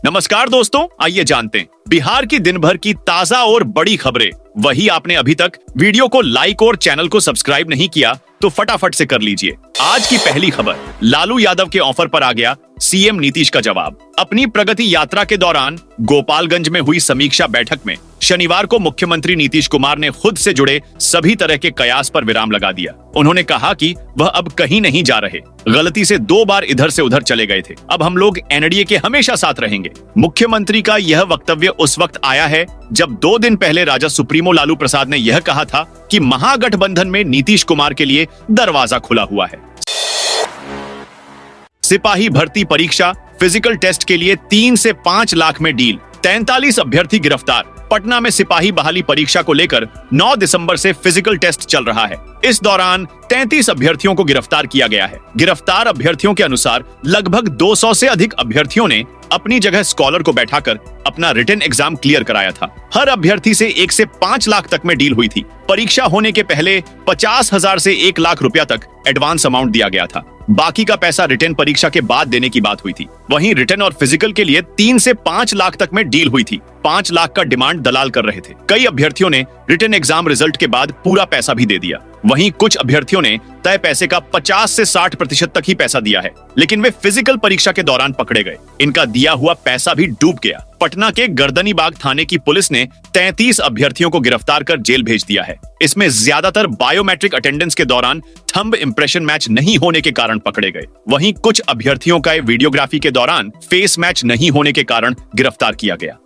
नमस्कार दोस्तों, आइए जानते हैं बिहार की दिन भर की ताजा और बड़ी खबरें। वही आपने अभी तक वीडियो को लाइक और चैनल को सब्सक्राइब नहीं किया तो फटाफट से कर लीजिए। आज की पहली खबर, लालू यादव के ऑफर पर आ गया सीएम नीतीश का जवाब। अपनी प्रगति यात्रा के दौरान गोपालगंज में हुई समीक्षा बैठक में शनिवार को मुख्यमंत्री नीतीश कुमार ने खुद से जुड़े सभी तरह के कयास पर विराम लगा दिया। उन्होंने कहा कि वह अब कहीं नहीं जा रहे, गलती से 2 बार इधर से उधर चले गए थे, अब हम लोग एनडीए के हमेशा साथ रहेंगे। मुख्यमंत्री का यह वक्तव्य उस वक्त आया है जब 2 दिन पहले राजा सुप्रीमो लालू प्रसाद ने यह कहा था कि महागठबंधन में नीतीश कुमार के लिए दरवाजा खुला हुआ है। सिपाही भर्ती परीक्षा फिजिकल टेस्ट के लिए 3 से 5 लाख में डील, 43 अभ्यर्थी गिरफ्तार। पटना में सिपाही बहाली परीक्षा को लेकर 9 दिसंबर से फिजिकल टेस्ट चल रहा है। इस दौरान 33 अभ्यर्थियों को गिरफ्तार किया गया है। गिरफ्तार अभ्यर्थियों के अनुसार लगभग 200 से अधिक अभ्यर्थियों ने अपनी जगह स्कॉलर को बैठाकर अपना रिटन एग्जाम क्लियर कराया था। हर अभ्यर्थी से 1 से 5 लाख तक में डील हुई थी। परीक्षा होने के पहले 50,000 से 1 लाख रुपया तक एडवांस अमाउंट दिया गया था। बाकी का पैसा रिटन परीक्षा के बाद देने की बात हुई थी। वहीं रिटन और फिजिकल के लिए 3 से 5 लाख तक में डील हुई थी। 5 लाख का डिमांड दलाल कर रहे थे। कई अभ्यर्थियों ने रिटन एग्जाम रिजल्ट के बाद पूरा पैसा भी दे दिया। वहीं कुछ अभ्यर्थियों ने तय पैसे का 50 से 60% तक ही पैसा दिया है, लेकिन वे फिजिकल परीक्षा के दौरान पकड़े गए। इनका दिया हुआ पैसा भी डूब गया। पटना के गर्दनीबाग थाने की पुलिस ने 33 अभ्यर्थियों को गिरफ्तार कर जेल भेज दिया है। इसमें ज्यादातर बायोमेट्रिक अटेंडेंस के दौरान थंब इंप्रेशन मैच नहीं होने के कारण पकड़े गए। वहीं कुछ अभ्यर्थियों का वीडियोग्राफी के दौरान फेस मैच नहीं होने के कारण गिरफ्तार किया गया।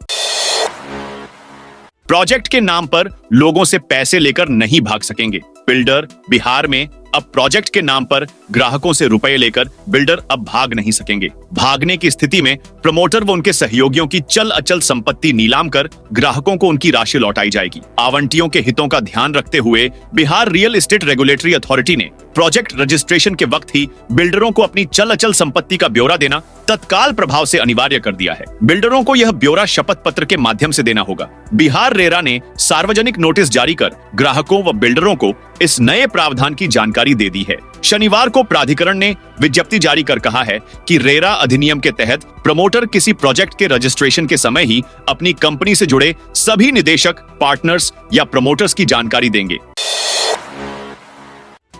प्रोजेक्ट के नाम पर लोगों से पैसे लेकर नहीं भाग सकेंगे बिल्डर। बिहार में अब प्रोजेक्ट के नाम पर ग्राहकों से रुपए लेकर बिल्डर अब भाग नहीं सकेंगे। भागने की स्थिति में प्रमोटर व उनके सहयोगियों की चल अचल संपत्ति नीलाम कर ग्राहकों को उनकी राशि लौटाई जाएगी। आवंटियों के हितों का ध्यान रखते हुए Bihar real estate regulatory authority ने प्रोजेक्ट रजिस्ट्रेशन के वक्त ही बिल्डरों को अपनी चल अचल संपत्ति का ब्यौरा देना तत्काल प्रभाव से अनिवार्य कर दिया है। बिल्डरों को यह ब्यौरा शपथ पत्र के माध्यम से देना होगा। बिहार रेरा ने सार्वजनिक नोटिस जारी कर ग्राहकों व बिल्डरों को इस नए प्रावधान की जानकारी दे दी है। शनिवार को प्राधिकरण ने विज्ञप्ति जारी कर कहा है कि रेरा अधिनियम के तहत प्रमोटर किसी प्रोजेक्ट के रजिस्ट्रेशन के समय ही अपनी कंपनी से जुड़े सभी निदेशक, पार्टनर्स या प्रमोटर्स की जानकारी देंगे।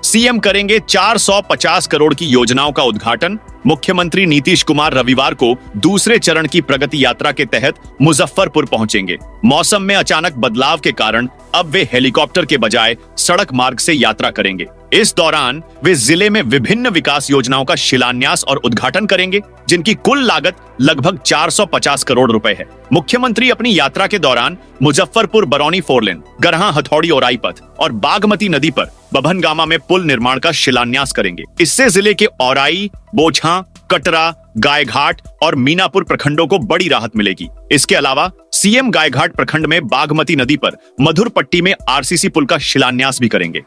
सीएम करेंगे 450 करोड़ की योजनाओं का उद्घाटन। मुख्यमंत्री नीतीश कुमार रविवार को दूसरे चरण की प्रगति यात्रा के तहत मुजफ्फरपुर पहुंचेंगे। मौसम में अचानक बदलाव के कारण अब वे हेलीकॉप्टर के बजाय सड़क मार्ग से यात्रा करेंगे। इस दौरान वे जिले में विभिन्न विकास योजनाओं का शिलान्यास और उद्घाटन करेंगे, जिनकी कुल लागत लगभग 450 करोड़ रुपए है। मुख्यमंत्री अपनी यात्रा के दौरान मुजफ्फरपुर बरौनी 4 लेन, गरहा हथौड़ी औराई पथ और बागमती नदी पर बभनगामा में पुल निर्माण का शिलान्यास करेंगे। इससे जिले के औराई, बोझा, कटरा, गायघाट और मीनापुर प्रखंडों को बड़ी राहत मिलेगी। इसके अलावा सीएम गायघाट प्रखंड में बागमती नदी पर मधुरपट्टी में आरसीसी पुल का शिलान्यास भी करेंगे।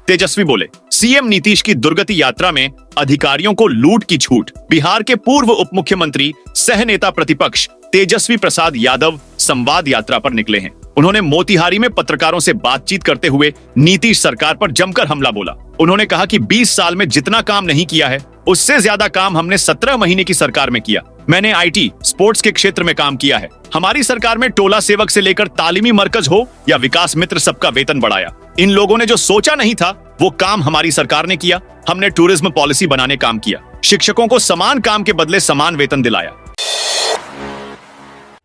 तेजस्वी बोले, सीएम नीतीश की दुर्गति यात्रा में अधिकारियों को लूट की छूट। बिहार के पूर्व उप मुख्यमंत्री सह नेता प्रतिपक्ष तेजस्वी प्रसाद यादव संवाद यात्रा पर निकले हैं। उन्होंने मोतिहारी में पत्रकारों से बातचीत करते हुए नीतीश सरकार पर जमकर हमला बोला। उन्होंने कहा कि 20 साल में जितना काम नहीं किया है, उससे ज्यादा काम हमने 17 महीने की सरकार में किया। मैंने आईटी, स्पोर्ट्स के क्षेत्र में काम किया है। हमारी सरकार में टोला सेवक से लेकर तालीमी मरकज हो या विकास मित्र, सबका वेतन बढ़ाया। इन लोगों ने जो सोचा नहीं था वो काम हमारी सरकार ने किया। हमने टूरिज्म पॉलिसी बनाने काम किया। शिक्षकों को समान काम के बदले समान वेतन दिलाया।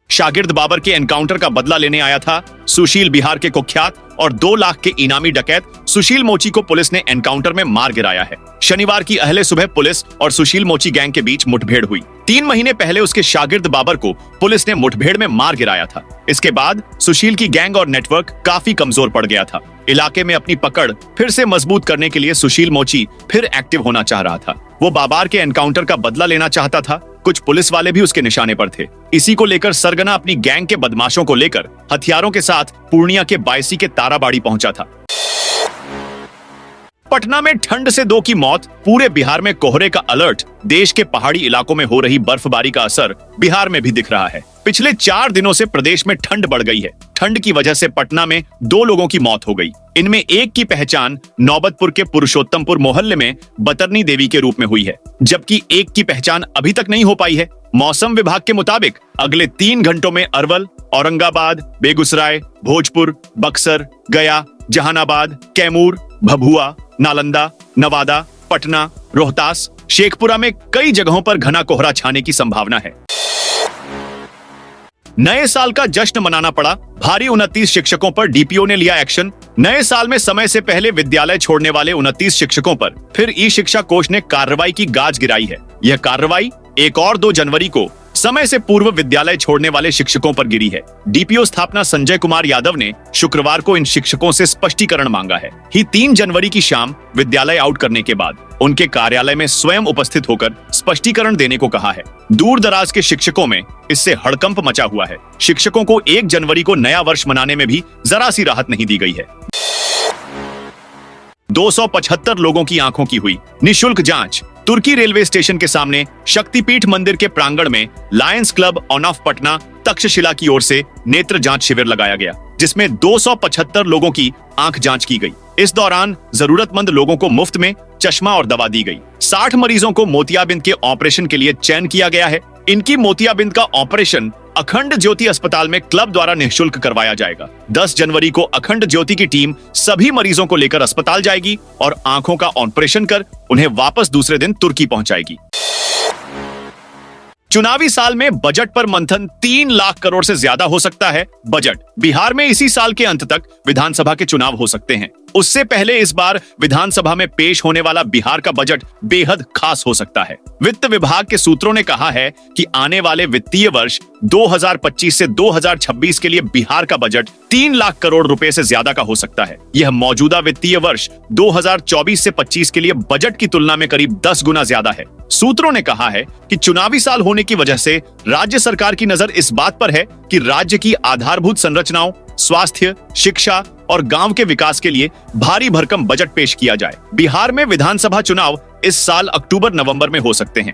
शागिर्द बाबर के एनकाउंटर का बदला लेने आया था सुशील, बिहार के कुख्यात और 2 लाख के इनामी डकैत सुशील मोची को पुलिस ने एनकाउंटर में मार गिराया है। शनिवार की अहले सुबह पुलिस और सुशील मोची गैंग के बीच मुठभेड़ हुई। 3 महीने पहले उसके शागिर्द बाबर को पुलिस ने मुठभेड़ में मार गिराया था। इसके बाद सुशील की गैंग और नेटवर्क काफी कमजोर पड़ गया था। इलाके में अपनी पकड़ फिर से मजबूत करने के लिए सुशील मोची फिर एक्टिव होना चाह रहा था। वो बाबर के एनकाउंटर का बदला लेना चाहता था। कुछ पुलिस वाले भी उसके निशाने पर थे। इसी को लेकर सरगना अपनी गैंग के बदमाशों को लेकर हथियारों के साथ पूर्णिया के बायसी के ताराबाड़ी पहुंचा था। पटना में ठंड से 2 की मौत, पूरे बिहार में कोहरे का अलर्ट। देश के पहाड़ी इलाकों में हो रही बर्फबारी का असर बिहार में भी दिख रहा है। पिछले 4 दिनों से प्रदेश में ठंड बढ़ गई है। ठंड की वजह से पटना में 2 लोगों की मौत हो गई। इनमें एक की पहचान नौबतपुर के पुरुषोत्तमपुर मोहल्ले में बतरनी देवी के रूप में हुई है, जबकि एक की पहचान अभी तक नहीं हो पाई है। मौसम विभाग के मुताबिक अगले 3 घंटों में अरवल, औरंगाबाद, बेगूसराय, भोजपुर, बक्सर, गया, जहानाबाद, कैमूर, भभुआ, नालंदा, नवादा, पटना, रोहतास, शेखपुरा में कई जगहों पर घना कोहरा छाने की संभावना है। नए साल का जश्न मनाना पड़ा, भारी 29 शिक्षकों पर डीपीओ ने लिया एक्शन। नए साल में समय से पहले विद्यालय छोड़ने वाले 29 शिक्षकों पर फिर ई शिक्षा कोष ने कार्रवाई की गाज गिराई है। यह कार्रवाई 1 और 2 जनवरी को समय से पूर्व विद्यालय छोड़ने वाले शिक्षकों पर गिरी है। डीपीओ स्थापना संजय कुमार यादव ने शुक्रवार को इन शिक्षकों से स्पष्टीकरण मांगा है। ही 3 जनवरी की शाम विद्यालय आउट करने के बाद उनके कार्यालय में स्वयं उपस्थित होकर स्पष्टीकरण देने को कहा है। दूर दराज के शिक्षकों में इससे हड़कंप मचा हुआ है। शिक्षकों को 1 जनवरी को नया वर्ष मनाने में भी जरा सी राहत नहीं दी गई है। 275 लोगों की आंखों की हुई निशुल्क जांच। तुर्की रेलवे स्टेशन के सामने शक्तिपीठ मंदिर के प्रांगण में Lions club on off Patna Takshashila की ओर से नेत्र जांच शिविर लगाया गया, जिसमें 275 लोगों की आंख जांच की गई। इस दौरान जरूरतमंद लोगों को मुफ्त में चश्मा और दवा दी गई। 60 मरीजों को मोतियाबिंद के ऑपरेशन के लिए चयन किया गया है। इनकी मोतियाबिंद का ऑपरेशन अखंड ज्योति अस्पताल में क्लब द्वारा निःशुल्क करवाया जाएगा। 10 जनवरी को अखंड ज्योति की टीम सभी मरीजों को लेकर अस्पताल जाएगी और आंखों का ऑपरेशन कर उन्हें वापस दूसरे दिन तुर्की पहुंचाएगी। चुनावी साल में बजट पर मंथन 3 लाख करोड़ से ज्यादा हो सकता है। बजट बिहार में इसी साल के अंत तक विधानसभा के चुनाव हो सकते हैं। उससे पहले इस बार विधानसभा में पेश होने वाला बिहार का बजट बेहद खास हो सकता है। वित्त विभाग के सूत्रों ने कहा है कि आने वाले वित्तीय वर्ष 2025 से 2026 के लिए बिहार का बजट 3 लाख करोड़ रुपए से ज्यादा का हो सकता है। यह मौजूदा वित्तीय वर्ष 2024 से 25 के लिए बजट की तुलना में करीब 10 गुना ज्यादा है। सूत्रों ने कहा है कि चुनावी साल होने की वजह से राज्य सरकार की नजर इस बात पर है कि राज्य की आधारभूत संरचनाओं, स्वास्थ्य, शिक्षा और गांव के विकास के लिए भारी भरकम बजट पेश किया जाए। बिहार में विधानसभा चुनाव इस साल अक्टूबर-नवंबर में हो सकते हैं।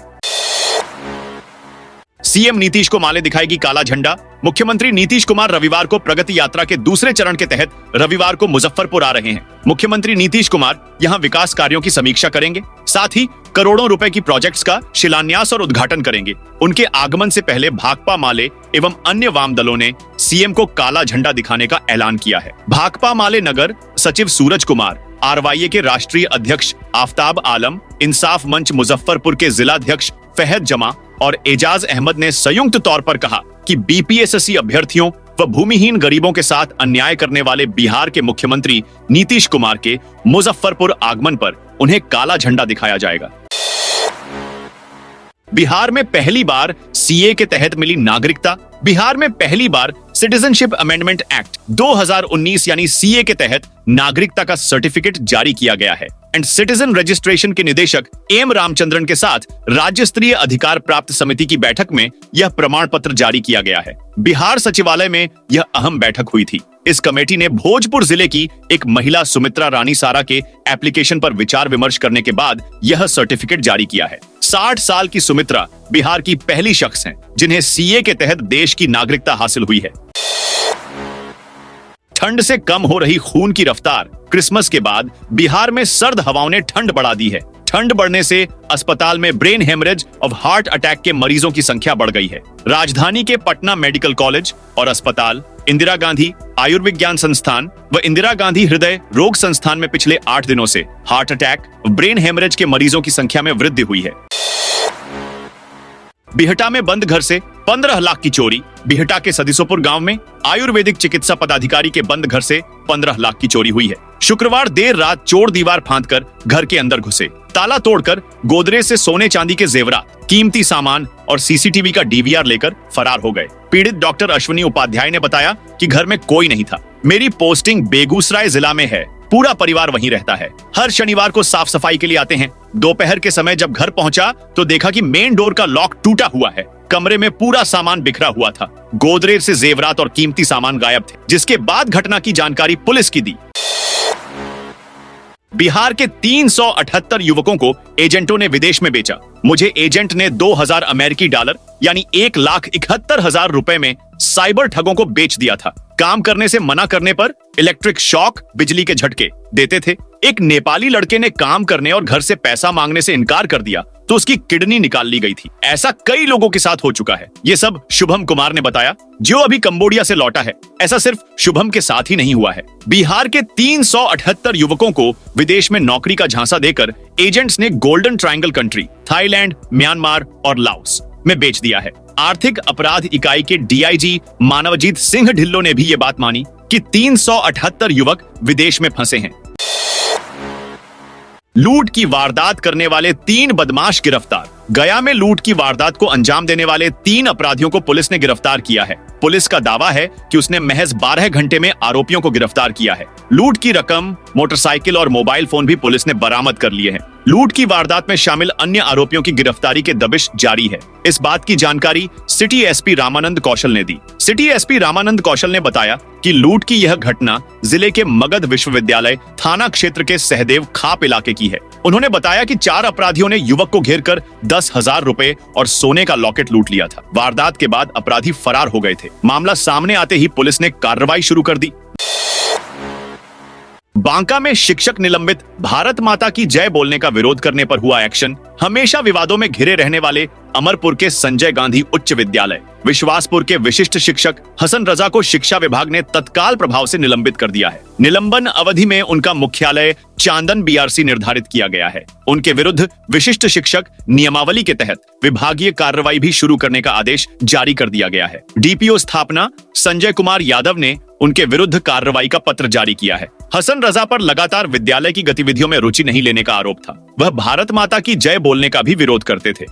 सीएम नीतीश को माले दिखाएगी काला झंडा। मुख्यमंत्री नीतीश कुमार रविवार को प्रगति यात्रा के दूसरे चरण के तहत रविवार को मुजफ्फरपुर आ रहे हैं। मुख्यमंत्री नीतीश कुमार यहां विकास कार्यों की समीक्षा करेंगे, साथ ही करोड़ों रुपए की प्रोजेक्ट्स का शिलान्यास और उद्घाटन करेंगे। उनके आगमन से पहले भाकपा माले एवं अन्य वाम दलों ने सीएम को काला झंडा दिखाने का ऐलान किया है। भाकपा माले नगर सचिव सूरज कुमार, आरवाईए के राष्ट्रीय अध्यक्ष आफताब आलम, इंसाफ मंच मुजफ्फरपुर के जिलाध्यक्ष फहद जमा और एजाज अहमद ने संयुक्त तौर पर कहा कि बीपीएससी अभ्यर्थियों व भूमिहीन गरीबों के साथ अन्याय करने वाले बिहार के मुख्यमंत्री नीतीश कुमार के मुजफ्फरपुर आगमन पर उन्हें काला झंडा दिखाया जाएगा। बिहार में पहली बार सीए के तहत मिली नागरिकता। बिहार में पहली बार सिटीजनशिप अमेंडमेंट एक्ट 2019 यानी सीए के तहत नागरिकता का सर्टिफिकेट जारी किया गया है। एंड सिटीजन रजिस्ट्रेशन के निदेशक एम रामचंद्रन के साथ राज्य स्तरीय अधिकार प्राप्त समिति की बैठक में यह प्रमाण पत्र जारी किया गया है। बिहार सचिवालय में यह अहम बैठक हुई थी। इस कमेटी ने भोजपुर जिले की एक महिला सुमित्रा रानी सारा के एप्लीकेशन पर विचार विमर्श करने के बाद यह सर्टिफिकेट जारी किया है। 60 साल की सुमित्रा बिहार की पहली शख्स हैं जिन्हें सीए के तहत देश की नागरिकता हासिल हुई है। ठंड से कम हो रही खून की रफ्तार। क्रिसमस के बाद बिहार में सर्द हवाओं ने ठंड बढ़ा दी है। ठंड बढ़ने से अस्पताल में ब्रेन हेमरेज और हार्ट अटैक के मरीजों की संख्या बढ़ गई है। राजधानी के पटना मेडिकल कॉलेज और अस्पताल, इंदिरा गांधी आयुर्विज्ञान संस्थान व इंदिरा गांधी हृदय रोग संस्थान में पिछले 8 दिनों से हार्ट अटैक, ब्रेन हेमरेज के मरीजों की संख्या में वृद्धि हुई है। बिहटा में बंद घर से 15 लाख की चोरी। बिहटा के सदिसोपुर गांव में आयुर्वेदिक चिकित्सा पदाधिकारी के बंद घर से 15 लाख की चोरी हुई है। शुक्रवार देर रात चोर दीवार फांदकर घर के अंदर घुसे, ताला तोड़कर गोदरेज से सोने चांदी के जेवरात, कीमती सामान और सीसीटीवी का डीवीआर लेकर फरार हो गए। पीड़ित डॉक्टर अश्विनी उपाध्याय ने बताया कि घर में कोई नहीं था। मेरी पोस्टिंग बेगूसराय जिला में है, पूरा परिवार वहीं रहता है। हर शनिवार को साफ सफाई के लिए आते हैं। दोपहर के समय जब घर पहुंचा तो देखा कि मेन डोर का लॉक टूटा हुआ है। कमरे में पूरा सामान बिखरा हुआ था। गोदरेज से जेवरात और कीमती सामान गायब थे, जिसके बाद घटना की जानकारी पुलिस की दी। बिहार के 378 युवकों को एजेंटों ने विदेश में बेचा। मुझे एजेंट ने 2000 अमेरिकी डॉलर यानी 1,71,000 रुपए में साइबर ठगों को बेच दिया था। काम करने से मना करने पर इलेक्ट्रिक शॉक, बिजली के झटके देते थे। एक नेपाली लड़के ने काम करने और घर से पैसा मांगने से इनकार कर दिया तो उसकी किडनी निकाल ली गई थी। ऐसा कई लोगों के साथ हो चुका है। ये सब शुभम कुमार ने बताया, जो अभी कंबोडिया से लौटा है। ऐसा सिर्फ शुभम के साथ ही नहीं हुआ है। बिहार के 378 युवकों को विदेश में नौकरी का झांसा देकर एजेंट्स ने golden triangle country Thailand, Myanmar और लाओस में बेच दिया है। आर्थिक अपराध इकाई के डीआईजी मानवजीत सिंह ढिल्लो ने भी ये बात मानी कि 378 युवक विदेश में फंसे हैं। लूट की वारदात करने वाले 3 बदमाश गिरफ्तार। गया में लूट की वारदात को अंजाम देने वाले 3 अपराधियों को पुलिस ने गिरफ्तार किया है। पुलिस का दावा है कि उसने महज 12 घंटे में आरोपियों को गिरफ्तार किया है। लूट की रकम, मोटरसाइकिल और मोबाइल फोन भी पुलिस ने बरामद कर लिए हैं। लूट की वारदात में शामिल अन्य आरोपियों की गिरफ्तारी के दबिश जारी है। इस बात की जानकारी सिटी एसपी रामानंद कौशल ने दी। सिटी एसपी रामानंद कौशल ने बताया कि लूट की यह घटना जिले के मगध विश्वविद्यालय थाना क्षेत्र के सहदेव खाप इलाके की है। उन्होंने बताया कि 4 अपराधियों ने युवक को घेरकर 10,000 रुपए और सोने का लॉकेट लूट लिया था। वारदात के बाद अपराधी फरार हो गए थे। मामला सामने आते ही पुलिस ने कार्रवाई शुरू कर दी। बांका में शिक्षक निलंबित, भारत माता की जय बोलने का विरोध करने पर हुआ एक्शन। हमेशा विवादों में घिरे रहने वाले अमरपुर के संजय गांधी उच्च विद्यालय विश्वासपुर के विशिष्ट शिक्षक हसन रजा को शिक्षा विभाग ने तत्काल प्रभाव से निलंबित कर दिया है। निलंबन अवधि में उनका मुख्यालय चांदन बीआरसी निर्धारित किया गया है। उनके विरुद्ध विशिष्ट शिक्षक नियमावली के तहत विभागीय कार्रवाई भी शुरू करने का आदेश जारी कर दिया गया है। डीपीओ स्थापना संजय कुमार यादव ने उनके विरुद्ध कार्रवाई का पत्र जारी किया है। हसन रजा पर लगातार विद्यालय की गतिविधियों में रुचि नहीं लेने का आरोप था। वह भारत माता की जय बोलने का भी विरोध करते थे।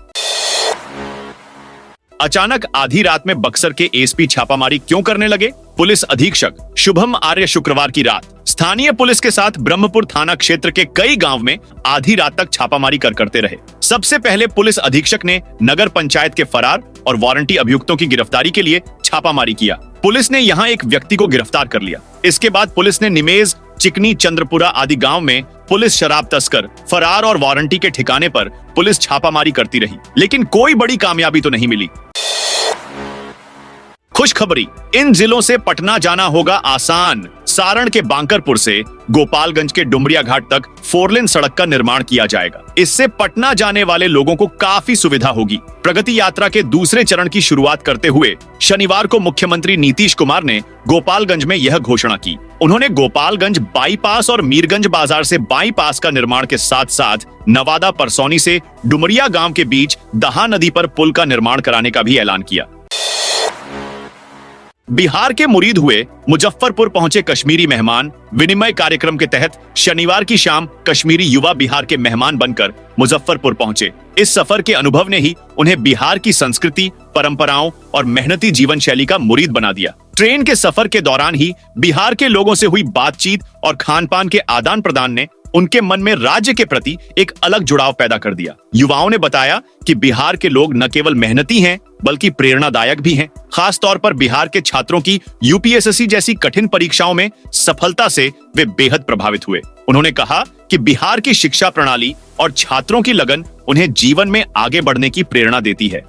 अचानक आधी रात में बक्सर के एसपी छापामारी क्यों करने लगे? पुलिस अधीक्षक शुभम आर्य शुक्रवार की रात स्थानीय पुलिस के साथ ब्रह्मपुर थाना क्षेत्र के कई गांव में आधी रात तक छापामारी करते रहे। सबसे पहले पुलिस अधीक्षक ने नगर पंचायत के फरार और वारंटी अभियुक्तों की गिरफ्तारी के लिए छापामारी किया। पुलिस ने यहां एक व्यक्ति को गिरफ्तार कर लिया। इसके बाद पुलिस ने निमेज, चिकनी, चंद्रपुरा आदि गांव में पुलिस शराब तस्कर, फरार और वारंटी के ठिकाने पर पुलिस छापामारी करती रही, लेकिन कोई बड़ी कामयाबी तो नहीं मिली। खुशखबरी, इन जिलों से पटना जाना होगा आसान। सारण के बांकरपुर से गोपालगंज के डुमरिया घाट तक 4 लेन सड़क का निर्माण किया जाएगा। इससे पटना जाने वाले लोगों को काफी सुविधा होगी। प्रगति यात्रा के दूसरे चरण की शुरुआत करते हुए शनिवार को मुख्यमंत्री नीतीश कुमार ने गोपालगंज में यह घोषणा की। उन्होंने गोपालगंज बाईपास और मीरगंज बाजार से बाईपास का निर्माण के साथ साथ नवादा परसौनी से डुमरिया गांव के बीच दहा नदी पर पुल का निर्माण कराने का भी ऐलान किया। बिहार के मुरीद हुए मुजफ्फरपुर पहुंचे कश्मीरी मेहमान विनिमय कार्यक्रम के तहत शनिवार की शाम कश्मीरी युवा बिहार के मेहमान बनकर मुजफ्फरपुर पहुंचे। इस सफर के अनुभव ने ही उन्हें बिहार की संस्कृति, परंपराओं और मेहनती जीवन शैली का मुरीद बना दिया। ट्रेन के सफर के दौरान ही बिहार के लोगों से हुई बातचीत और खान पान के आदान प्रदान ने उनके मन में राज्य के प्रति एक अलग जुड़ाव पैदा कर दिया। युवाओं ने बताया कि बिहार के लोग न केवल मेहनती हैं बल्कि प्रेरणादायक भी हैं। खास तौर पर बिहार के छात्रों की यूपीएसएससी जैसी कठिन परीक्षाओं में सफलता से वे बेहद प्रभावित हुए। उन्होंने कहा कि बिहार की शिक्षा प्रणाली और छात्रों की लगन उन्हें जीवन में आगे बढ़ने की प्रेरणा देती है।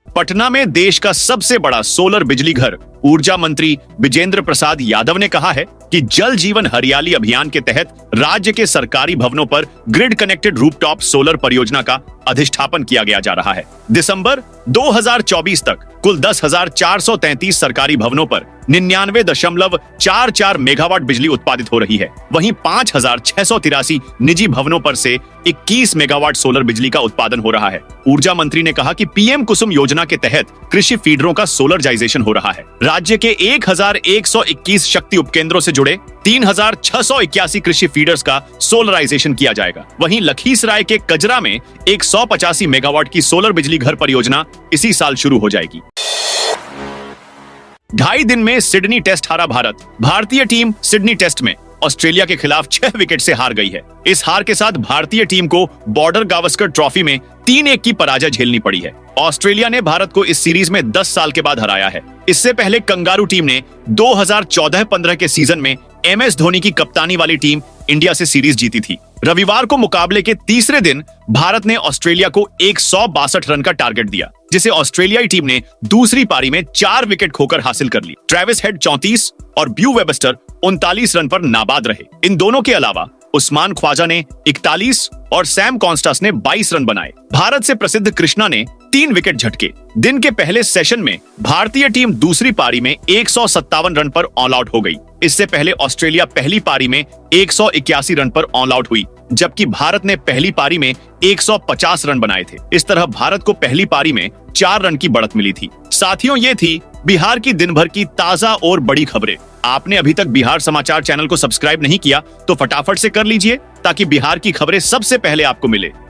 पटना में देश का सबसे बड़ा सोलर बिजली घर ऊर्जा मंत्री विजेंद्र प्रसाद यादव ने कहा है कि जल जीवन हरियाली अभियान के तहत राज्य के सरकारी भवनों पर ग्रिड कनेक्टेड रूफटॉप सोलर परियोजना का अधिष्ठापन किया गया जा रहा है। दिसंबर 2024 तक कुल 10,433 सरकारी भवनों पर 99.44 मेगावाट बिजली उत्पादित हो रही है। वहीं 5,683 निजी भवनों पर से 21 मेगावाट सोलर बिजली का उत्पादन हो रहा है। ऊर्जा मंत्री ने कहा कि पीएम कुसुम योजना के तहत कृषि फीडरों का सोलराइजेशन हो रहा है। राज्य के 1,121 शक्ति उपकेंद्रों से जुड़े 3,681 कृषि फीडर्स का सोलराइजेशन किया जाएगा। वहीं लखीसराय के कजरा में 185 मेगावाट की सोलर बिजली घर परियोजना इसी साल शुरू हो जाएगी। 2.5 दिन में सिडनी टेस्ट हारा भारत। भारतीय टीम सिडनी टेस्ट में ऑस्ट्रेलिया के खिलाफ 6 विकेट से हार गई है। इस हार के साथ भारतीय टीम को बॉर्डर गावस्कर ट्रॉफी में 3-1 की पराजय झेलनी पड़ी है। ऑस्ट्रेलिया ने भारत को इस सीरीज में 10 साल के बाद हराया है। इससे पहले कंगारू टीम ने 2014-15 के सीजन में एमएस धोनी की कप्तानी वाली टीम इंडिया से सीरीज जीती थी। रविवार को मुकाबले के तीसरे दिन भारत ने ऑस्ट्रेलिया को 162 रन का टारगेट दिया, जिसे ऑस्ट्रेलियाई टीम ने दूसरी पारी में 4 विकेट खोकर हासिल कर ली। ट्रेविस हेड 34 और ब्यू वेबस्टर 39 रन पर नाबाद रहे। इन दोनों के अलावा उस्मान ख्वाजा ने 41 और सैम कॉन्स्टास ने 22 रन बनाए। भारत से प्रसिद्ध कृष्णा ने 3 विकेट झटके। दिन के पहले सेशन में भारतीय टीम दूसरी पारी में 157 रन पर ऑल आउट हो गई। इससे पहले ऑस्ट्रेलिया पहली पारी में 181 रन पर ऑल आउट हुई, जबकि भारत ने पहली पारी में 150 रन बनाए थे। इस तरह भारत को पहली पारी में 4 रन की बढ़त मिली थी। साथियों, ये थी बिहार की दिन भर की ताजा और बड़ी खबरें। आपने अभी तक बिहार समाचार चैनल को सब्सक्राइब नहीं किया तो फटाफट से कर लीजिए, ताकि बिहार की खबरें सबसे पहले आपको मिले।